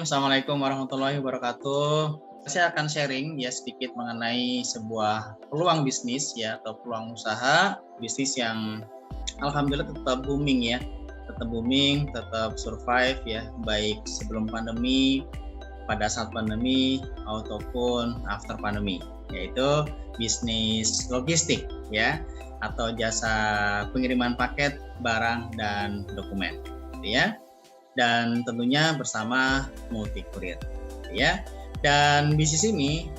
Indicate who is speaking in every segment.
Speaker 1: Assalamualaikum warahmatullahi wabarakatuh. Saya akan sharing ya sedikit mengenai sebuah peluang bisnis ya atau peluang usaha bisnis yang alhamdulillah tetap booming ya, tetap survive ya, baik sebelum pandemi, pada saat pandemi ataupun after pandemi, yaitu bisnis logistik ya atau jasa pengiriman paket, barang dan dokumen, gitu ya. Dan tentunya bersama Multi Courier ya. Dan bisnis ini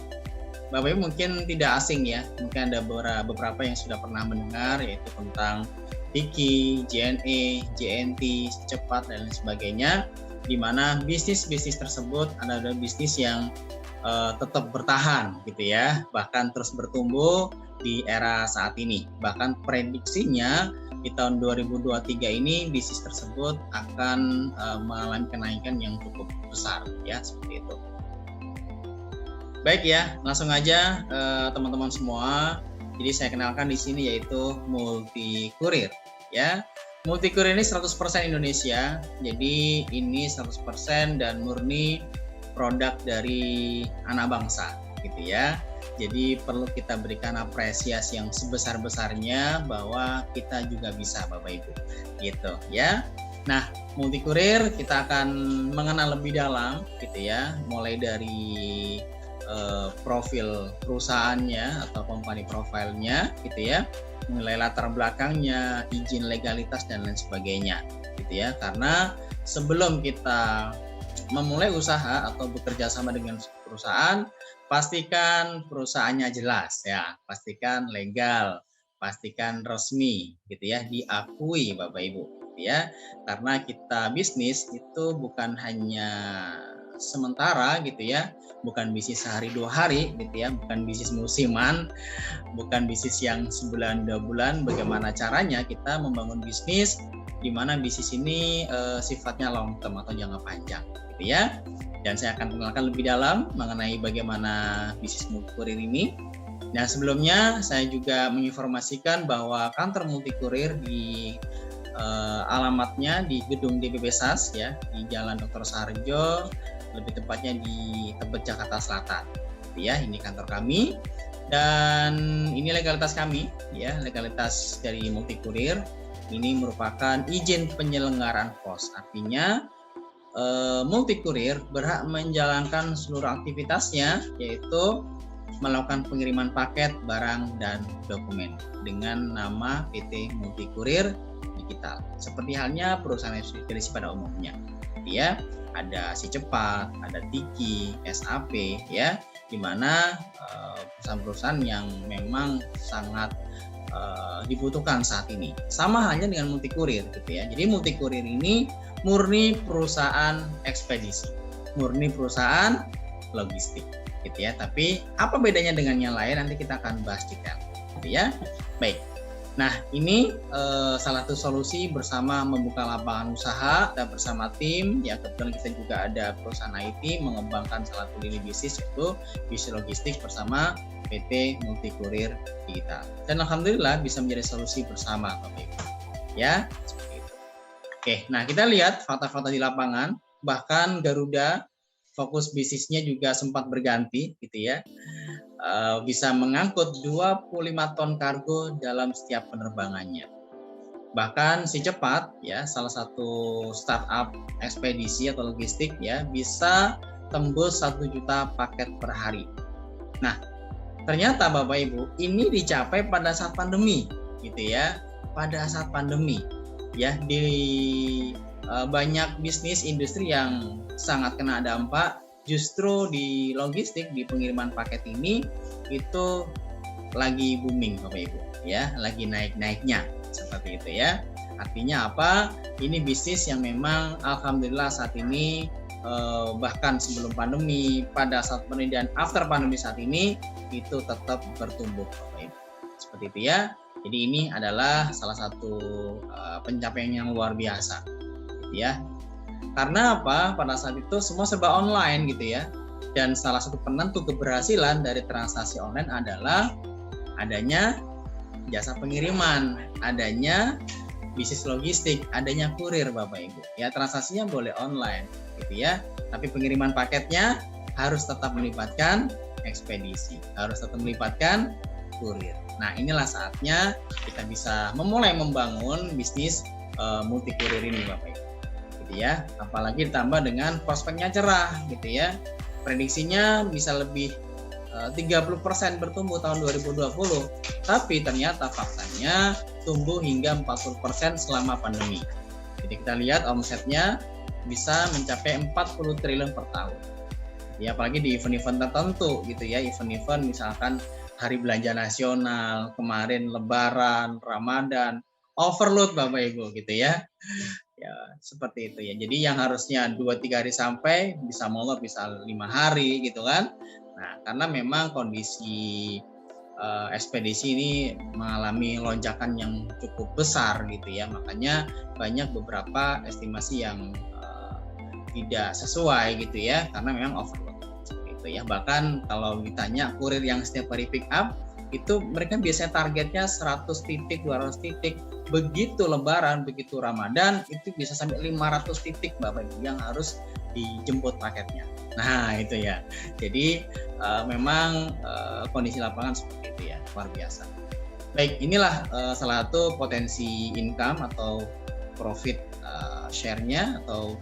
Speaker 1: Bapak Ibu mungkin tidak asing ya, mungkin ada beberapa yang sudah pernah mendengar yaitu tentang Tiki, JNE, JNT, Cepat dan lain sebagainya, di mana bisnis-bisnis tersebut adalah bisnis yang tetap bertahan gitu ya, bahkan terus bertumbuh di era saat ini. Bahkan prediksinya di tahun 2023 ini bisnis tersebut akan mengalami kenaikan yang cukup besar ya, seperti itu. Baik ya, langsung aja teman-teman semua. Jadi saya kenalkan di sini yaitu Multi Courier ya. Multi Courier ini 100% Indonesia. Jadi ini 100% dan murni produk dari anak bangsa gitu ya. Jadi perlu kita berikan apresiasi yang sebesar-besarnya bahwa kita juga bisa Bapak Ibu gitu ya. Nah, Multi Courier kita akan mengenal lebih dalam gitu ya, mulai dari profil perusahaannya atau company profile-nya gitu ya, mulai latar belakangnya, izin legalitas dan lain sebagainya gitu ya. Karena sebelum kita memulai usaha atau bekerja sama dengan perusahaan, pastikan perusahaannya jelas ya, pastikan legal, pastikan resmi gitu ya, diakui Bapak Ibu gitu ya. Karena kita bisnis itu bukan hanya sementara gitu ya, bukan bisnis sehari 2 hari gitu ya, bukan bisnis musiman, bukan bisnis yang sebulan 2 bulan. Bagaimana caranya kita membangun bisnis di mana bisnis ini sifatnya long term atau jangka panjang gitu ya. Dan saya akan mengenalkan lebih dalam mengenai bagaimana bisnis Multi Courier ini. Nah, sebelumnya saya juga menginformasikan bahwa kantor Multi Courier di alamatnya di gedung DPP SAS ya, di Jalan Dr. Sarjo, lebih tepatnya di Tebet, Jakarta Selatan. Ya, ini kantor kami dan ini legalitas kami ya, legalitas dari Multi Courier. Ini merupakan izin penyelenggaraan pos. Artinya Multi Courier berhak menjalankan seluruh aktivitasnya, yaitu melakukan pengiriman paket, barang, dan dokumen dengan nama PT Multi Courier Digital. Seperti halnya perusahaan ekspedisi pada umumnya. Ya, ada Si Cepat, ada Tiki, SAP ya, di mana perusahaan-perusahaan yang memang sangat dibutuhkan saat ini. Sama halnya dengan Multi Courier gitu ya. Jadi Multi Courier ini murni perusahaan ekspedisi, murni perusahaan logistik gitu ya. Tapi apa bedanya dengan yang lain nanti kita akan bahas detail gitu ya. Baik. Nah, ini salah satu solusi bersama membuka lapangan usaha dan bersama tim ya. Kebetulan kita juga ada perusahaan IT mengembangkan salah satu lini bisnis, yaitu bisnis logistik bersama PT Multi Courier Digital. Dan alhamdulillah bisa menjadi solusi bersama Bapak Ibu. Ya, seperti itu. Oke, nah kita lihat fakta-fakta di lapangan. Bahkan Garuda fokus bisnisnya juga sempat berganti gitu ya. Bisa mengangkut 25 ton kargo dalam setiap penerbangannya. Bahkan Si Cepat ya, salah satu startup ekspedisi atau logistik ya, bisa tembus 1 juta paket per hari. Nah, ternyata Bapak Ibu ini dicapai pada saat pandemi gitu ya. Pada saat pandemi ya, di banyak bisnis industri yang sangat kena dampak, justru di logistik, di pengiriman paket ini itu lagi booming Bapak Ibu ya, lagi naik-naiknya seperti itu ya. Artinya apa? Ini bisnis yang memang alhamdulillah saat ini bahkan sebelum pandemi, pada saat pandemi dan after pandemi saat ini itu tetap bertumbuh Bapak Ibu. Seperti itu ya. Jadi ini adalah salah satu pencapaian yang luar biasa gitu ya. Karena apa? Pada saat itu semua serba online gitu ya. Dan salah satu penentu keberhasilan dari transaksi online adalah adanya jasa pengiriman, adanya bisnis logistik, adanya kurir Bapak Ibu. Ya, transaksinya boleh online gitu ya. Tapi pengiriman paketnya harus tetap melibatkan ekspedisi, harus tetap melibatkan kurir. Nah, inilah saatnya kita bisa memulai membangun bisnis multi kurir ini, Bapak Ibu. Gitu ya. Apalagi ditambah dengan prospeknya cerah, gitu ya. Prediksinya bisa lebih 30% bertumbuh tahun 2020, tapi ternyata faktanya tumbuh hingga 40% selama pandemi. Jadi kita lihat omsetnya bisa mencapai 40 triliun per tahun. Ya, apalagi di event-event tertentu gitu ya, event-event misalkan hari belanja nasional, kemarin Lebaran, Ramadan, overload Bapak Ibu gitu ya. Ya, seperti itu ya. Jadi yang harusnya 2-3 hari sampai bisa molor bisa 5 hari gitu kan. Nah, karena memang kondisi ekspedisi ini mengalami lonjakan yang cukup besar gitu ya, makanya banyak beberapa estimasi yang tidak sesuai gitu ya, karena memang overload seperti itu ya. Bahkan kalau ditanya kurir yang setiap hari pick up itu mereka biasanya targetnya 100 titik, 200 titik. Begitu Lebaran, begitu Ramadan itu bisa sampai 500 titik Bapak Ibu yang harus dijemput paketnya. Nah, itu ya. Jadi memang kondisi lapangan seperti itu ya, luar biasa. Baik, inilah salah satu potensi income atau profit share-nya atau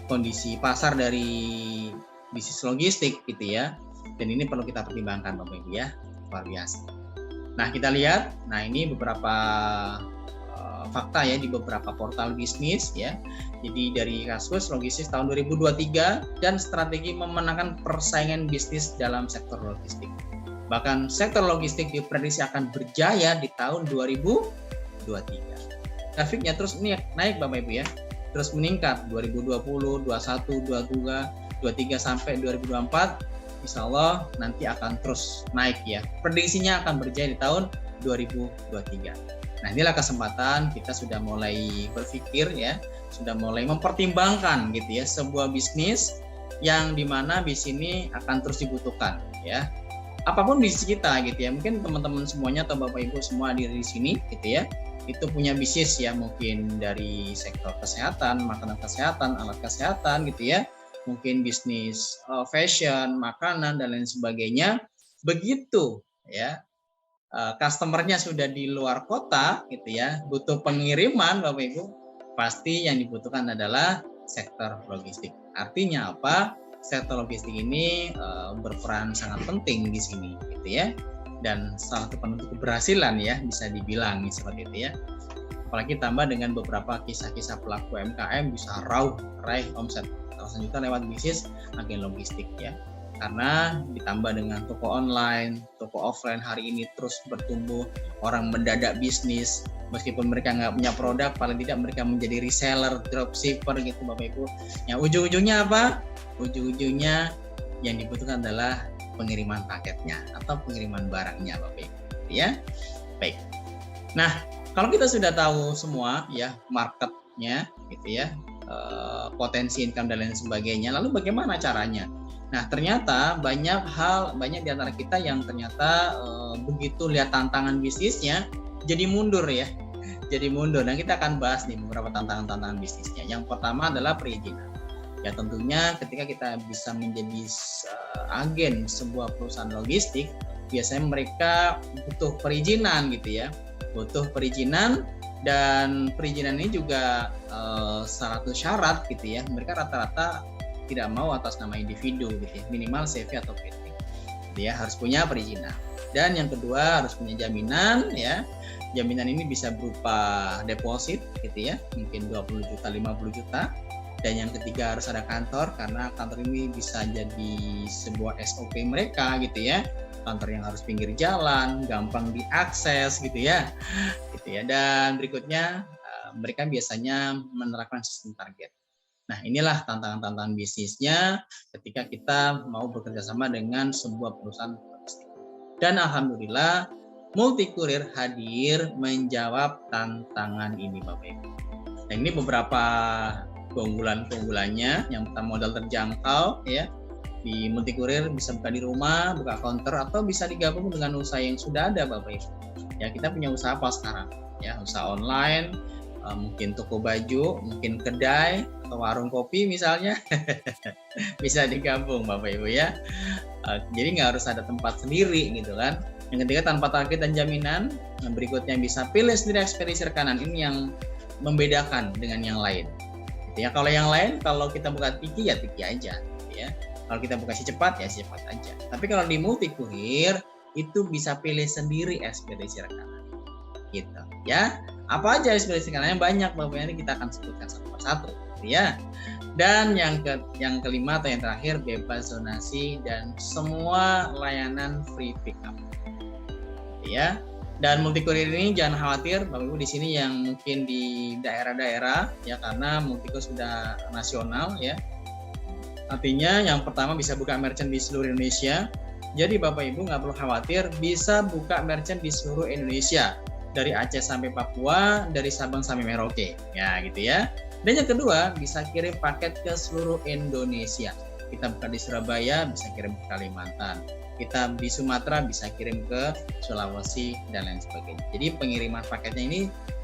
Speaker 1: kondisi pasar dari bisnis logistik gitu ya. Dan ini perlu kita pertimbangkan Bapak Ibu ya, luar biasa. Nah, kita lihat, nah ini beberapa fakta ya di beberapa portal bisnis ya. Jadi dari Kaskus Logistik tahun 2023 dan strategi memenangkan persaingan bisnis dalam sektor logistik. Bahkan sektor logistik diprediksi akan berjaya di tahun 2023. Grafiknya terus ini naik Bapak Ibu ya. Terus meningkat 2020, 21, 22, 23 sampai 2024. Insya Allah nanti akan terus naik ya. Prediksinya akan berjaya di tahun 2023. Nah, inilah kesempatan kita sudah mulai berpikir ya, sudah mulai mempertimbangkan gitu ya sebuah bisnis yang dimana bisnis ini akan terus dibutuhkan ya. Apapun bisnis kita gitu ya, mungkin teman-teman semuanya atau Bapak Ibu semua di sini gitu ya, itu punya bisnis ya, mungkin dari sektor kesehatan, makanan kesehatan, alat kesehatan gitu ya, mungkin bisnis fashion, makanan dan lain sebagainya. Begitu ya. Customernya sudah di luar kota gitu ya, butuh pengiriman Bapak Ibu, pasti yang dibutuhkan adalah sektor logistik. Artinya apa? Sektor logistik ini berperan sangat penting di sini gitu ya. Dan salah satu penentu keberhasilan ya bisa dibilang seperti itu ya. Apalagi tambah dengan beberapa kisah-kisah pelaku UMKM bisa raih omset ratusan juta lewat bisnis agen logistik ya. Karena ditambah dengan toko online, toko offline hari ini terus bertumbuh, orang mendadak bisnis, meskipun mereka nggak punya produk, paling tidak mereka menjadi reseller, dropshipper gitu Bapak Ibu. Yang ujung-ujungnya apa? Ujung-ujungnya yang dibutuhkan adalah pengiriman paketnya atau pengiriman barangnya Bapak Ibu. Ya, baik. Nah, kalau kita sudah tahu semua ya marketnya gitu ya, potensi income dan lain sebagainya, lalu bagaimana caranya? Nah, ternyata banyak di antara kita yang ternyata begitu lihat tantangan bisnisnya jadi mundur ya. Jadi mundur. Nah, kita akan bahas nih beberapa tantangan bisnisnya. Yang pertama adalah perizinan. Ya, tentunya ketika kita bisa menjadi agen sebuah perusahaan logistik, biasanya mereka butuh perizinan gitu ya. Butuh perizinan, dan perizinan ini juga salah satu syarat gitu ya. Mereka rata-rata tidak mau atas nama individu gitu ya, minimal CV atau PT. Dia harus punya perizinan. Dan yang kedua harus punya jaminan ya. Jaminan ini bisa berupa deposit gitu ya, mungkin 20 juta, 50 juta. Dan yang ketiga harus ada kantor, karena kantor ini bisa jadi sebuah SOP mereka gitu ya. Kantor yang harus pinggir jalan, gampang diakses gitu ya. Gitu ya. Dan berikutnya mereka biasanya menerapkan sistem target. Nah, inilah tantangan-tantangan bisnisnya ketika kita mau bekerja sama dengan sebuah perusahaan logistik. Dan alhamdulillah Multi Kurir hadir menjawab tantangan ini Bapak Ibu. Nah, ini beberapa keunggulannya. Yang pertama modal terjangkau ya. Di Multi Kurir bisa buka di rumah, buka counter, atau bisa digabung dengan usaha yang sudah ada Bapak Ibu. Ya, kita punya usaha apa sekarang? Ya, usaha online mungkin toko baju, mungkin kedai atau warung kopi misalnya. Bisa digabung Bapak Ibu ya. Jadi nggak harus ada tempat sendiri gitu kan. Yang ketiga, tanpa target dan jaminan. Yang berikutnya, bisa pilih sendiri ekspedisi rekanan. Ini yang membedakan dengan yang lain gitu ya. Kalau yang lain, kalau kita buka Tiki ya Tiki aja gitu ya. Kalau kita buka Si Cepat ya Si Cepat aja. Tapi kalau di Multi Kurir itu bisa pilih sendiri ekspedisi rekanan gitu ya. Apa aja ekspedisi rekanannya? Banyak Bapak, ini kita akan sebutkan satu persatu gitu ya. Dan yang kelima atau yang terakhir, bebas zonasi dan semua layanan free pickup ya. Dan Multi Kurir ini jangan khawatir Bapak Ibu, di sini yang mungkin di daerah-daerah ya, karena Multi Kurir sudah nasional ya. Artinya yang pertama bisa buka merchant di seluruh Indonesia. Jadi Bapak Ibu nggak perlu khawatir, bisa buka merchant di seluruh Indonesia, dari Aceh sampai Papua, dari Sabang sampai Merauke ya gitu ya. Dan yang kedua, bisa kirim paket ke seluruh Indonesia. Kita buka di Surabaya, bisa kirim ke Kalimantan. Kita di Sumatera bisa kirim ke Sulawesi dan lain sebagainya. Jadi pengiriman paketnya ini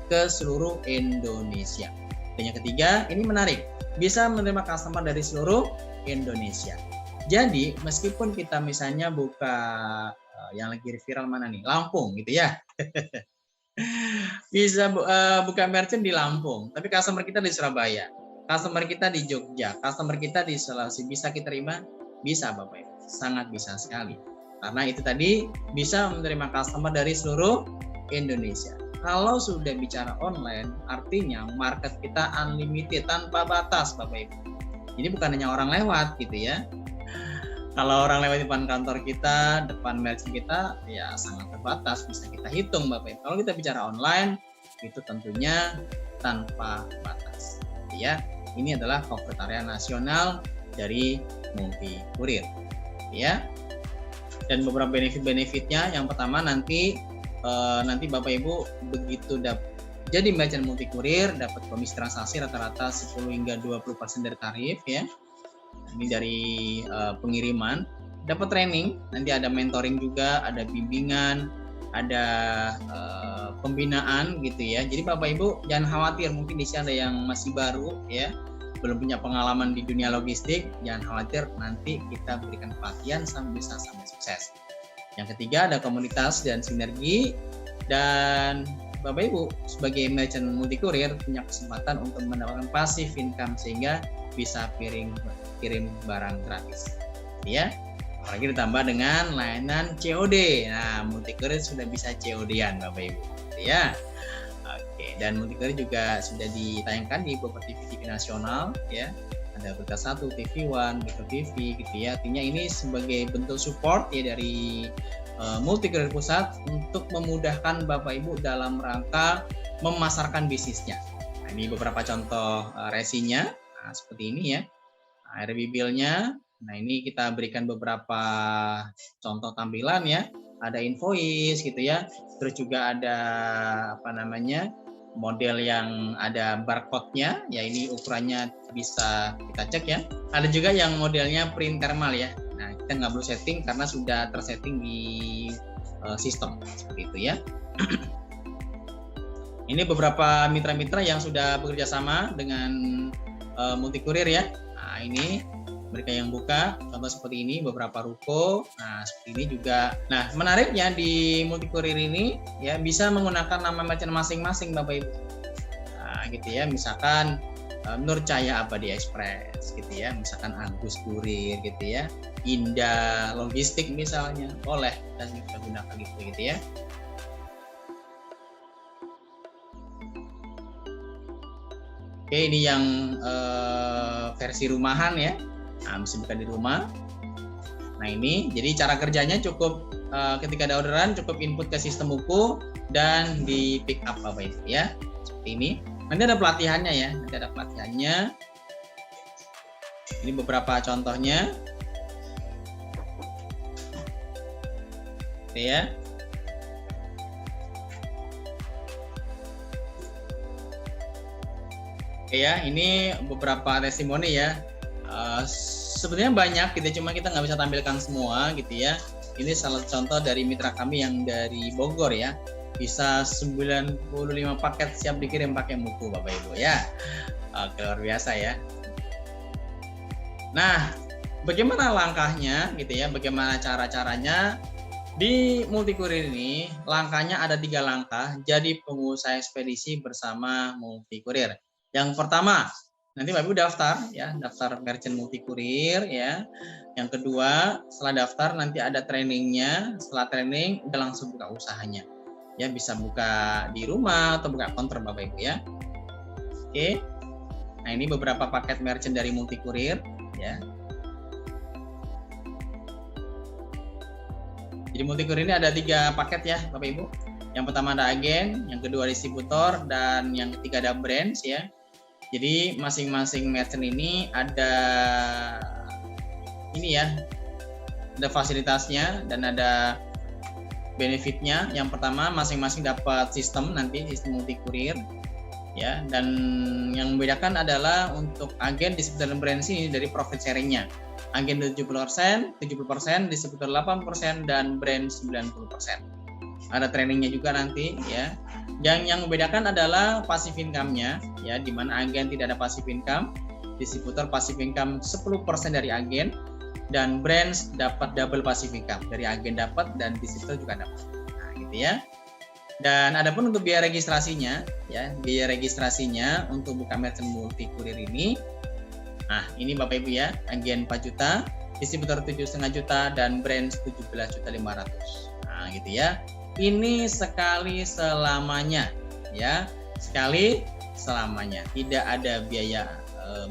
Speaker 1: ke seluruh Indonesia. Dan yang ketiga, ini menarik, bisa menerima customer dari seluruh Indonesia. Jadi meskipun kita misalnya buka yang lagi viral mana nih, Lampung gitu ya. Bisa buka merchant di Lampung, tapi customer kita di Surabaya, customer kita di Jogja, customer kita di Sulawesi, bisa kita terima? Bisa Bapak Ibu, sangat bisa sekali. Karena itu tadi bisa menerima customer dari seluruh Indonesia. Kalau sudah bicara online, artinya market kita unlimited, tanpa batas Bapak Ibu. Jadi bukan hanya orang lewat gitu ya. Kalau orang lewat depan kantor kita, depan merchant kita, ya sangat terbatas, bisa kita hitung Bapak Ibu. Kalau kita bicara online, itu tentunya tanpa batas. Ya, ini adalah coverage area nasional dari Multi Kurir. Ya, dan beberapa benefit-benefitnya. Yang pertama, nanti Bapak Ibu begitu jadi merchant Multi Kurir, dapat komisi transaksi rata-rata 10 hingga 20% dari tarif ya. Ini dari pengiriman, dapat training, nanti ada mentoring juga, ada bimbingan, ada pembinaan gitu ya. Jadi Bapak Ibu jangan khawatir, mungkin di sini ada yang masih baru ya, belum punya pengalaman di dunia logistik, jangan khawatir, nanti kita berikan pelatihan sampai bisa sampai sukses. Yang ketiga, ada komunitas dan sinergi, dan Bapak Ibu sebagai merchant Multi Kurir punya kesempatan untuk mendapatkan passive income sehingga bisa kirim barang gratis ya. Apalagi ditambah dengan layanan COD. Nah, Multi Kurir sudah bisa COD-an Bapak Ibu ya. Oke, dan Multi Kurir juga sudah ditayangkan di beberapa TV nasional ya. Ada Berita 1, TV One, Metro TV gitu ya. Artinya ini sebagai bentuk support ya dari Multi Kurir Pusat untuk memudahkan Bapak Ibu dalam rangka memasarkan bisnisnya. Nah, ini beberapa contoh resinya. Nah, seperti ini ya. RB bill-nya. Nah, ini kita berikan beberapa contoh tampilan ya. Ada invoice gitu ya. Terus juga ada model yang ada barcode-nya, ya ini ukurannya bisa kita cek ya. Ada juga yang modelnya print thermal ya. Nah, kita nggak perlu setting karena sudah tersetting di sistem seperti itu ya. Ini beberapa mitra-mitra yang sudah bekerja sama dengan Multi Kurir ya. Nah, ini mereka yang buka, contoh seperti ini, beberapa ruko. Nah, seperti ini juga. Nah, menariknya di Multi Kurir ini ya bisa menggunakan nama merchant masing-masing Bapak Ibu. Nah, gitu ya. Misalkan Nur Cahaya Abadi Express gitu ya. Misalkan Agus Kurir gitu ya. Indah Logistik misalnya. Boleh dan kita gunakan gitu ya. Oke, ini yang versi rumahan ya. Nah, bisa buka di rumah. Nah, ini jadi cara kerjanya cukup ketika ada orderan cukup input ke sistem buku dan di pick up Bapak Ibu ya. Seperti ini. Nanti ada pelatihannya ya. Nanti ada pelatihannya. Ini beberapa contohnya. Oke ya. Oke ya, ini beberapa testimoni ya. Sebenarnya banyak gitu, cuma kita nggak bisa tampilkan semua gitu ya. Ini salah contoh dari mitra kami yang dari Bogor ya. bisa 95 paket siap dikirim pakai mutu Bapak Ibu ya. Oke, luar biasa ya. Nah, bagaimana langkahnya gitu ya, bagaimana cara-caranya? Di Multikurir ini langkahnya ada 3 langkah jadi pengusaha ekspedisi bersama Multikurir. Yang pertama, nanti Bapak Ibu daftar ya, daftar merchant Multikurir ya. Yang kedua, setelah daftar nanti ada trainingnya, setelah training udah langsung buka usahanya. Ya, bisa buka di rumah atau buka counter Bapak Ibu ya. Oke. Nah, ini beberapa paket merchant dari Multikurir ya. Jadi Multikurir ini ada 3 paket ya Bapak Ibu. Yang pertama ada agen, yang kedua distributor, dan yang ketiga ada brands ya. Jadi masing-masing merchant ini ada ini ya, ada fasilitasnya dan ada benefitnya. Yang pertama masing-masing dapat sistem Multikurir ya, dan yang membedakan adalah untuk agen, distributor, dan brands ini dari profit sharingnya. Agen 70%, distributor 8%, dan brand 90%. Ada trainingnya juga nanti ya. Yang membedakan adalah passive income-nya ya, di mana agen tidak ada passive income, distributor passive income 10% dari agen, dan brands dapat double passive income, dari agen dapat dan distributor juga dapat. Nah, gitu ya. Dan adapun untuk biaya registrasinya ya, biaya registrasinya untuk buka merchant Multikurir ini, nah ini Bapak Ibu ya, agen 4 juta, distributor 7,5 juta, dan brand 17.500.000. Nah gitu ya. Ini sekali selamanya ya, sekali selamanya. Tidak ada biaya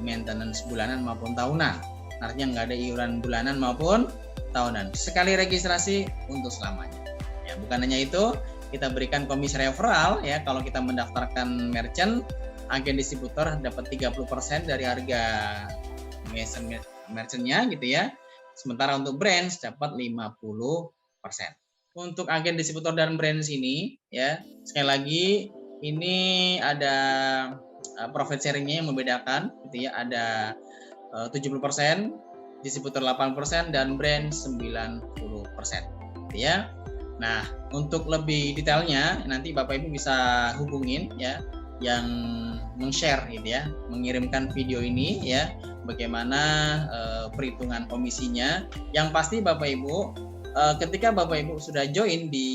Speaker 1: maintenance bulanan maupun tahunan. Artinya nggak ada iuran bulanan maupun tahunan. Sekali registrasi untuk selamanya. Ya, bukan hanya itu, kita berikan komisi referral ya, kalau kita mendaftarkan merchant, agen distributor dapat 30% dari harga merchantnya gitu ya. Sementara untuk brands dapat 50%. Untuk agen distributor dan brands ini ya, sekali lagi ini ada profit sharingnya yang membedakan gitu ya, ada 70%, distributor 8%, dan brand 90% gitu ya. Nah, untuk lebih detailnya nanti Bapak Ibu bisa hubungin ya yang meng-share gitu ya, mengirimkan video ini ya, bagaimana perhitungan komisinya. Yang pasti Bapak Ibu ketika Bapak Ibu sudah join di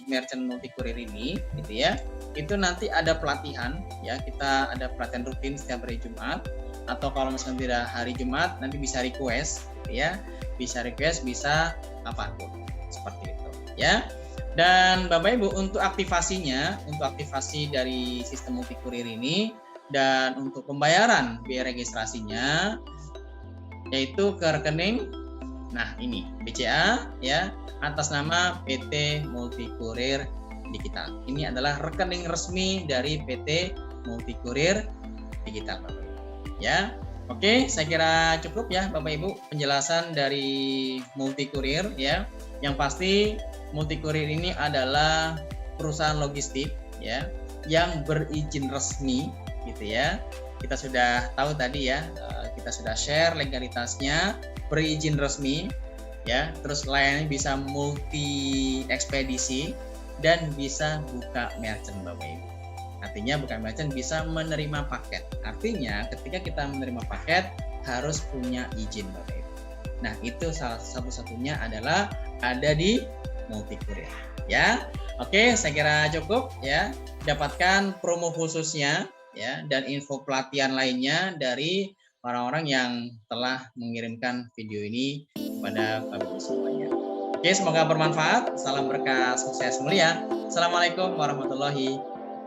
Speaker 1: merchant Multikurir ini gitu ya, itu nanti ada pelatihan ya, kita ada pelatihan rutin setiap hari Jumat, atau kalau misalnya tidak hari Jumat nanti bisa request gitu ya, bisa request, bisa apapun seperti itu ya. Dan Bapak Ibu untuk aktivasinya, untuk aktivasi dari sistem Multikurir ini dan untuk pembayaran biaya registrasinya yaitu ke rekening, nah ini BCA ya, atas nama PT Multikurir Digital. Ini adalah rekening resmi dari PT Multikurir Digital Bapak Ibu ya. Oke, saya kira cukup ya Bapak Ibu penjelasan dari Multikurir ya. Yang pasti Multikurir ini adalah perusahaan logistik ya yang berizin resmi gitu ya. Kita sudah tahu tadi ya, kita sudah share legalitasnya, berizin resmi ya, terus layanannya bisa multi ekspedisi dan bisa buka merchant Bapak Ibu. Artinya buka merchant bisa menerima paket. Artinya ketika kita menerima paket harus punya izin Bapak Ibu. Nah, itu salah satu-satunya adalah ada di Multikurir ya. Oke, saya kira cukup ya. Dapatkan promo khususnya ya dan info pelatihan lainnya dari orang-orang yang telah mengirimkan video ini kepada Bapak Ibu semuanya. Oke, semoga bermanfaat. Salam berkah, sukses mulia. Assalamualaikum warahmatullahi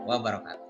Speaker 1: wabarakatuh.